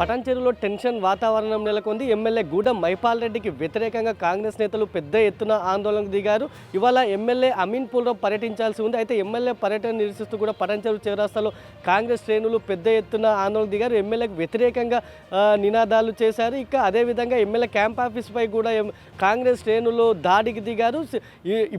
పటాన్చెరులో tension వాతావరణం నెలకొంది. MLA Gudem Mypal రెడ్డికి వ్యతిరేకంగా కాంగ్రెస్ నేతలు పెద్ద ఎత్తున ఆందోళనకు దిగారు. ఇవాళ ఎమ్మెల్యే అమీన్పూర్లో పర్యటించాల్సి ఉంది. అయితే ఎమ్మెల్యే పర్యటన నిరసిస్తూ కూడా పటాన్చెరు చౌరస్తాలో కాంగ్రెస్ శ్రేణులు పెద్ద ఎత్తున ఆందోళనకు దిగారు. ఎమ్మెల్యేకు వ్యతిరేకంగా నినాదాలు చేశారు. ఇక అదేవిధంగా ఎమ్మెల్యే క్యాంప్ ఆఫీస్పై కూడా కాంగ్రెస్ శ్రేణులు దాడికి దిగారు.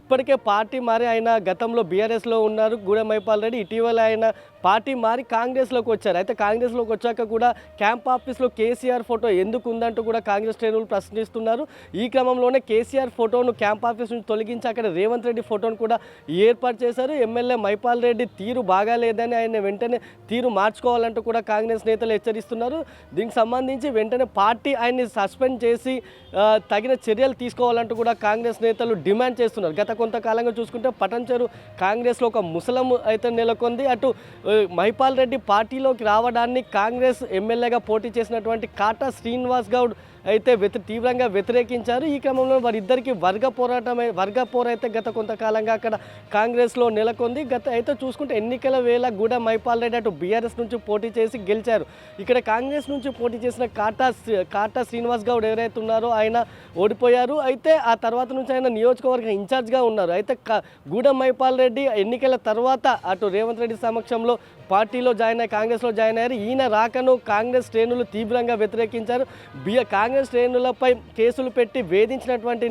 ఇప్పటికే పార్టీ మారి ఆయన గతంలో బీఆర్ఎస్లో ఉన్నారు గూడెం మైపాల్ రెడ్డి. ఇటీవల ఆయన పార్టీ మారి కాంగ్రెస్లోకి వచ్చారు. అయితే కాంగ్రెస్లోకి వచ్చాక కూడా క్యాంప్ ఆఫీస్లో కేసీఆర్ ఫోటో ఎందుకు ఉందంటూ కూడా కాంగ్రెస్ శ్రేణులు ప్రశ్నిస్తున్నారు. ఈ క్రమంలోనే కేసీఆర్ ఫోటోను క్యాంప్ ఆఫీస్ నుంచి తొలగించి అక్కడ రేవంత్ రెడ్డి ఫోటోను కూడా ఏర్పాటు చేశారు. ఎమ్మెల్యే మైపాల్ రెడ్డి తీరు బాగాలేదని ఆయన వెంటనే తీరు మార్చుకోవాలంటూ కూడా కాంగ్రెస్ నేతలు హెచ్చరిస్తున్నారు. దీనికి సంబంధించి వెంటనే పార్టీ ఆయన్ని సస్పెండ్ చేసి తగిన చర్యలు తీసుకోవాలంటూ కూడా కాంగ్రెస్ నేతలు డిమాండ్ చేస్తున్నారు. గత కొంతకాలంగా చూసుకుంటే పటాన్చెరు కాంగ్రెస్లో ఒక ముసలం అయితే నెలకొంది. అటు మైపాల్ రెడ్డి పార్టీలోకి రావడాన్ని కాంగ్రెస్ ఎమ్మెల్యేగా పోటీ చేసినటువంటి కాటా శ్రీనివాస్ గౌడ్ అయితే తీవ్రంగా వ్యతిరేకించారు. ఈ క్రమంలో వారిద్దరికి వర్గ పోరైతే గత కొంతకాలంగా అక్కడ కాంగ్రెస్లో నెలకొంది. అయితే చూసుకుంటే ఎన్నికల వేళ గూడెం మైపాల్ రెడ్డి అటు బీఆర్ఎస్ నుంచి పోటీ చేసి గెలిచారు. ఇక్కడ కాంగ్రెస్ నుంచి పోటీ చేసిన కాటా శ్రీనివాస్ గౌడ్ ఎవరైతే ఉన్నారో ఆయన ఓడిపోయారు. అయితే ఆ తర్వాత నుంచి ఆయన నియోజకవర్గ ఇన్ఛార్జ్గా ఉన్నారు. అయితే గూడెం మైపాల్ రెడ్డి ఎన్నికల తర్వాత అటు రేవంత్ రెడ్డి సమక్షంలో పార్టీలో కాంగ్రెస్లో జాయిన్ అయ్యారు. ఈయన రాకను కాంగ్రెస్ శ్రేణులు తీవ్రంగా వ్యతిరేకించారు. కాంగ్రెస్ శ్రేణులపై కేసులు పెట్టి వేధించినటువంటి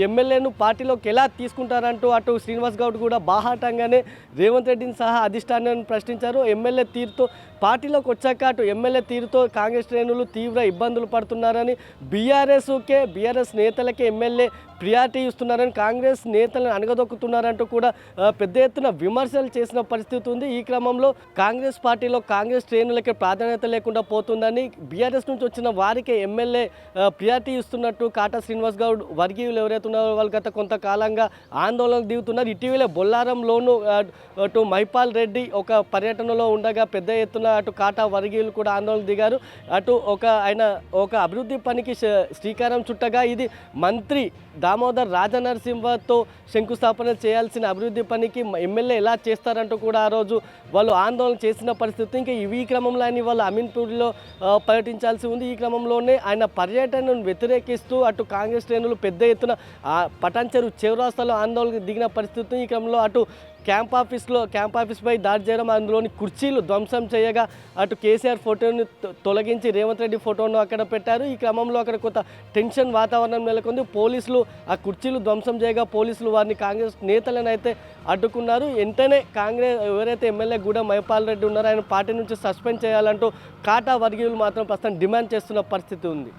ఎమ్మెల్యేను పార్టీలోకి ఎలా తీసుకుంటారంటూ అటు శ్రీనివాస్ గౌడ్ కూడా బాహాటంగానే రేవంత్ రెడ్డిని సహా అధిష్టానాన్ని ప్రశ్నించారు. ఎమ్మెల్యే తీరుతో పార్టీలోకి వచ్చాక అటు ఎమ్మెల్యే తీరుతో కాంగ్రెస్ శ్రేణులు తీవ్ర ఇబ్బందులు పడుతున్నారని బీఆర్ఎస్ నేతలకే ఎమ్మెల్యే ప్రియారిటీ ఇస్తున్నారని కాంగ్రెస్ నేతలను అణగదొక్కుతున్నారంటూ కూడా పెద్ద ఎత్తున విమర్శలు చేసిన పరిస్థితి ఉంది. ఈ క్రమంలో కాంగ్రెస్ పార్టీలో కాంగ్రెస్ శ్రేణులకి ప్రాధాన్యత లేకుండా పోతుందని బీఆర్ఎస్ నుంచి వచ్చిన వారికే ఎమ్మెల్యే ప్రియారిటీ ఇస్తున్నట్టు కాటా శ్రీనివాస్ గౌడ్ వర్గీయులు ఎవరైతే ఉన్నారో వాళ్ళు గత కొంతకాలంగా ఆందోళనకు దిగుతున్నారు. ఇటీవల బొల్లారంలోనూ అటు మైపాల్ రెడ్డి ఒక పర్యటనలో ఉండగా పెద్ద ఎత్తున అటు కాటా వర్గీయులు కూడా ఆందోళన దిగారు. అటు ఆయన ఒక అభివృద్ధి పనికి శ్రీకారం చుట్టగా ఇది మంత్రి దామోదర్ రాజనరసింహతో శంకుస్థాపన చేయాల్సిన అభివృద్ధి పనికి ఎమ్మెల్యే ఎలా చేస్తారంటూ కూడా ఆ రోజు వాళ్ళు ఆందోళన చేసిన పరిస్థితి. ఇంకా ఈ క్రమంలో ఆయన వాళ్ళు అమీన్పూర్లో పర్యటించాల్సి ఉంది. ఈ క్రమంలోనే ఆయన పర్యటనను వ్యతిరేకిస్తూ అటు కాంగ్రెస్ శ్రేణులు పెద్ద ఎత్తున పటాన్చెరు చౌరస్తాలో ఆందోళనకు దిగిన పరిస్థితి. ఈ క్రమంలో అటు క్యాంప్ ఆఫీస్పై దాడి చేయడం, అందులోని కుర్చీలు ధ్వంసం చేయగా అటు కేసీఆర్ ఫోటోను తొలగించి రేవంత్ రెడ్డి ఫోటోను అక్కడ పెట్టారు. ఈ క్రమంలో అక్కడ కొంత టెన్షన్ వాతావరణం నెలకొంది. పోలీసులు ఆ కుర్చీలు ధ్వంసం చేయగా పోలీసులు వారిని కాంగ్రెస్ నేతలను అయితే అడ్డుకున్నారు. వెంటనే కాంగ్రెస్ ఎవరైతే ఎమ్మెల్యే గూడెం మైపాల్ రెడ్డి ఉన్నారో ఆయన పార్టీ నుంచి సస్పెండ్ చేయాలంటూ కాటా వర్గీయులు మాత్రం ప్రస్తుతం డిమాండ్ చేస్తున్న పరిస్థితి ఉంది.